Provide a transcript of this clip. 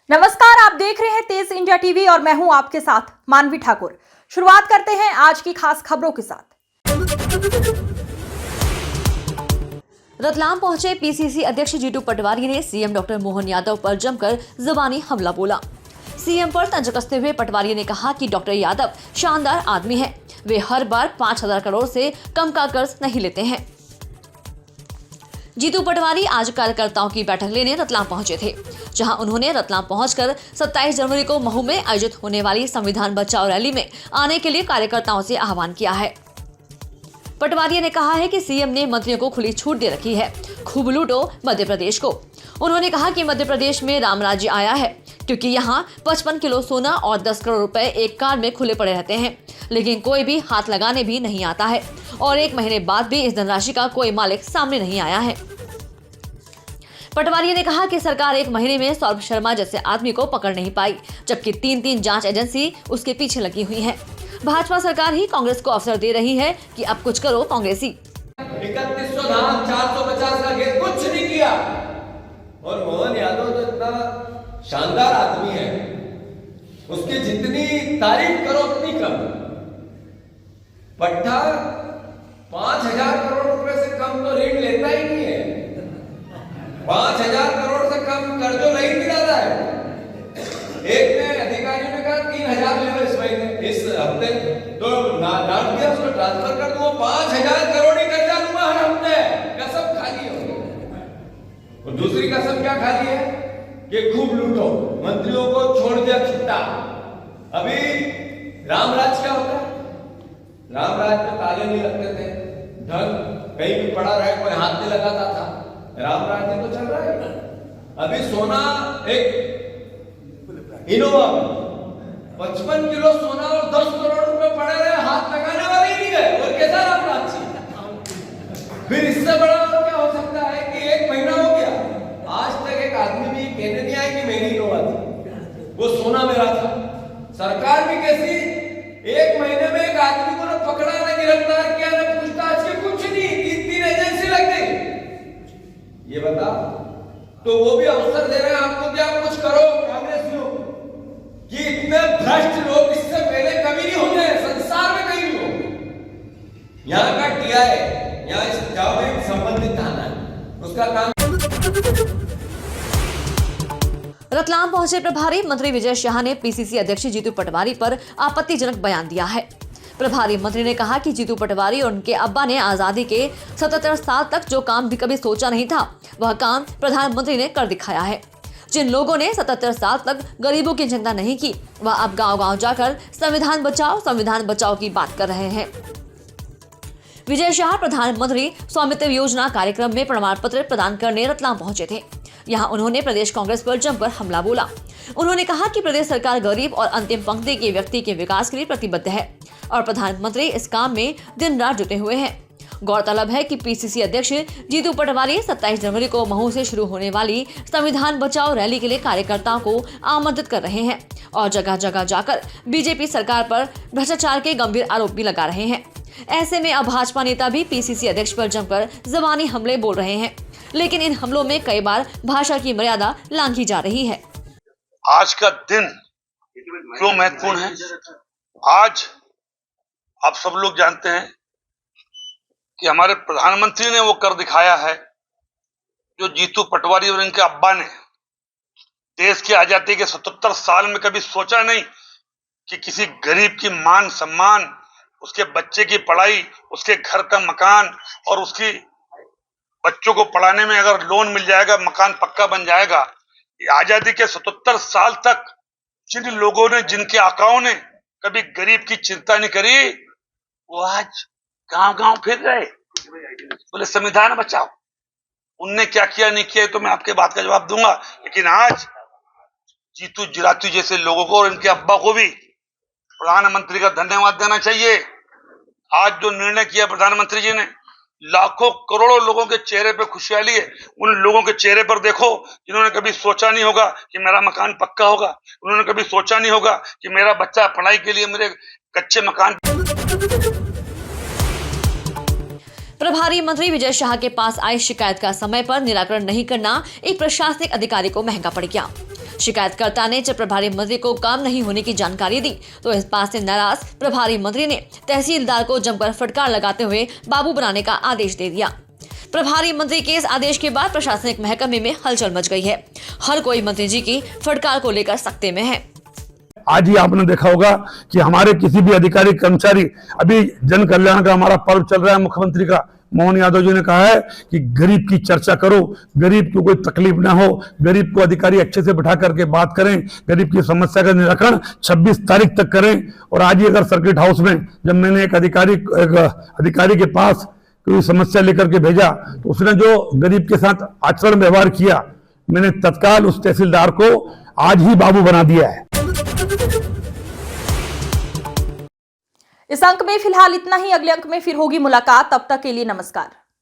नमस्कार, आप देख रहे हैं तेज इंडिया टीवी और मैं हूं आपके साथ मानवी ठाकुर। शुरुआत करते हैं आज की खास खबरों के साथ। रतलाम पहुंचे पीसीसी अध्यक्ष जीतू पटवारी ने सीएम डॉक्टर मोहन यादव पर जमकर जुबानी हमला बोला। सीएम पर तंज कसते हुए पटवारी ने कहा कि डॉक्टर यादव शानदार आदमी हैं। वे हर बार 5,000 करोड़ से कम का कर्ज नहीं लेते हैं। जीतू पटवारी आज कार्यकर्ताओं की बैठक लेने रतलाम पहुंचे थे, जहां उन्होंने रतलाम पहुंचकर 27 जनवरी को महू में आयोजित होने वाली संविधान बचाओ रैली में आने के लिए कार्यकर्ताओं से आह्वान किया है। पटवारी ने कहा है कि सीएम ने मंत्रियों को खुली छूट दे रखी है, खूब लूटो मध्य प्रदेश को। उन्होंने कहा कि मध्य प्रदेश में राम राज्य आया है, क्योंकि यहाँ 55 किलो सोना और 10 करोड़ रुपए एक कार में खुले पड़े रहते हैं, लेकिन कोई भी हाथ लगाने भी नहीं आता है और 1 महीने बाद भी इस धनराशि का कोई मालिक सामने नहीं आया है। पटवारी ने कहा कि सरकार 1 महीने में सौरभ शर्मा जैसे आदमी को पकड़ नहीं पाई, जबकि 3 जांच एजेंसी उसके पीछे लगी हुई है। भाजपा सरकार ही कांग्रेस को अवसर दे रही है कि अब कुछ करो कांग्रेसी। 3100 धाम 450 का घेर कुछ नहीं किया और मोहन यादव तो इतना शानदार आदमी है, उसकी जितनी तारीफ करो उतनी कम। पट्टा 5,000 करोड़ रुपए से कम तो ऋण लेता ही नहीं है। 5,000 करोड़ से कम कर्जो नहीं दिलाता है। एक ने अधिकारियों ने कहा 3,000 ले लो इस महीने, इस हफ्ते, तो डांट दिया, उसको ट्रांसफर कर दो। 5,000 करोड़ ही कर्जा लूंगा हर हफ्ते। कसम खा ली है। और दूसरी कसम क्या खा ली है कि खूब लूटो, मंत्रियों को छोड़ दिया छुट्टा। अभी रामराज क्या होता है? रामराज में ताले नहीं लगते थे, धन कहीं भी पड़ा रहे, कोई हाथ नहीं लगाता था। रामराज तो चल रहा है। अभी सोना एक इनोवा 55 किलो सोना और 10 करोड़ रुपए पड़े रहे, हाथ लगाने वाले ही नहीं गए। और कैसा रामराज जी? फिर इससे बड़ा और क्या हो सकता है कि 1 महीना हो गया, आज तक एक आदमी भी कहने नहीं आया कि मेरी इनोवा थी, वो सोना मेरा था। सरकार भी कैसी, 1 महीने में एक आदमी को न पकड़ा, न गिरफ्तार किया, न पूछताछ की, कुछ नहीं। 3 एजेंसी लग गई। ये बता, तो वो भी अवसर दे रहे हैं आपको कि आप कुछ करो कांग्रेसियों, कि इतने भ्रष्ट लोग इससे पहले कभी नहीं होते संसार में, कहीं नहीं हो। यहाँ का टीआई, यहाँ इस गांव में संबंधित थाना है, उसका काम। रतलाम पहुंचे प्रभारी मंत्री विजय शाह ने पीसीसी अध्यक्ष जीतू पटवारी पर आपत्तिजनक बयान दिया है। प्रभारी मंत्री ने कहा कि जीतू पटवारी और उनके अब्बा ने आजादी के 77 साल तक जो काम भी कभी सोचा नहीं था, वह काम प्रधानमंत्री ने कर दिखाया है। जिन लोगों ने 77 साल तक गरीबों की चिंता नहीं की, वह अब गांव-गांव जाकर संविधान बचाओ की बात कर रहे हैं। विजय शाह प्रधानमंत्री स्वामित्व योजना कार्यक्रम में प्रमाण पत्र प्रदान करने रतलाम पहुंचे थे। यहाँ उन्होंने प्रदेश कांग्रेस पर जमकर हमला बोला। उन्होंने कहा कि प्रदेश सरकार गरीब और अंतिम पंक्ति के व्यक्ति के विकास के लिए प्रतिबद्ध है और प्रधानमंत्री इस काम में दिन रात जुटे हुए हैं। गौरतलब है कि पीसीसी अध्यक्ष जीतू पटवारी 27 जनवरी को महू से शुरू होने वाली संविधान बचाओ रैली के लिए कार्यकर्ताओं को आमंत्रित कर रहे हैं और जगह जगह जाकर बीजेपी सरकार पर भ्रष्टाचार के गंभीर आरोप भी लगा रहे हैं। ऐसे में अब भाजपा नेता भी पीसीसी अध्यक्ष पर जमकर जुबानी हमले बोल रहे हैं, लेकिन इन हमलों में कई बार भाषा की मर्यादा लांघी जा रही है। आज का दिन क्यों महत्वपूर्ण है? आज आप सब लोग जानते हैं कि हमारे प्रधानमंत्री ने वो कर दिखाया है जो जीतू पटवारी और इनके अब्बा ने देश की आजादी के 77 साल में कभी सोचा नहीं कि किसी गरीब की मान सम्मान, उसके बच्चे की पढ़ाई, उसके घर का मकान और उसकी बच्चों को पढ़ाने में अगर लोन मिल जाएगा, मकान पक्का बन जाएगा। आजादी के 77 साल तक जिन लोगों ने, जिनके आकाओं ने कभी गरीब की चिंता नहीं करी, वो आज गांव-गांव फिर रहे, बोले संविधान बचाओ। उनने क्या किया नहीं किया तो मैं आपके बात का जवाब दूंगा, लेकिन आज जीतू जिरातू जैसे लोगों को और इनके अब्बा को भी प्रधानमंत्री का धन्यवाद देना चाहिए। आज जो निर्णय किया प्रधानमंत्री जी ने, लाखों करोड़ों लोगों के चेहरे पे खुशहाली है। उन लोगों के चेहरे पर देखो जिन्होंने कभी सोचा नहीं होगा कि मेरा मकान पक्का होगा, उन्होंने कभी सोचा नहीं होगा कि मेरा बच्चा पढ़ाई के लिए मेरे कच्चे मकान। प्रभारी मंत्री विजय शाह के पास आई शिकायत का समय पर निराकरण नहीं करना एक प्रशासनिक अधिकारी को महंगा पड़ गया। शिकायतकर्ता ने जब प्रभारी मंत्री को काम नहीं होने की जानकारी दी तो इस बात से नाराज प्रभारी मंत्री ने तहसीलदार को जमकर फटकार लगाते हुए बाबू बनाने का आदेश दे दिया। प्रभारी मंत्री के इस आदेश के बाद प्रशासनिक महकमे में हलचल मच गई है। हर कोई मंत्री जी की फटकार को लेकर सख्ते में है। आज ही आपने देखा होगा कि हमारे किसी भी अधिकारी कर्मचारी, अभी जन कल्याण का हमारा पर्व चल रहा है, मुख्यमंत्री का मोहन यादव जी ने कहा है कि गरीब की चर्चा करो, गरीब को कोई तकलीफ ना हो, गरीब को अधिकारी अच्छे से बैठा करके बात करें, गरीब की समस्या का निराकरण 26 तारीख तक करें। और आज ही अगर सर्किट हाउस में जब मैंने एक अधिकारी के पास कोई समस्या लेकर के भेजा तो उसने जो गरीब के साथ आचरण व्यवहार किया, मैंने तत्काल उस तहसीलदार को आज ही बाबू बना दिया है। इस अंक में फिलहाल इतना ही। अगले अंक में फिर होगी मुलाकात। तब तक के लिए नमस्कार।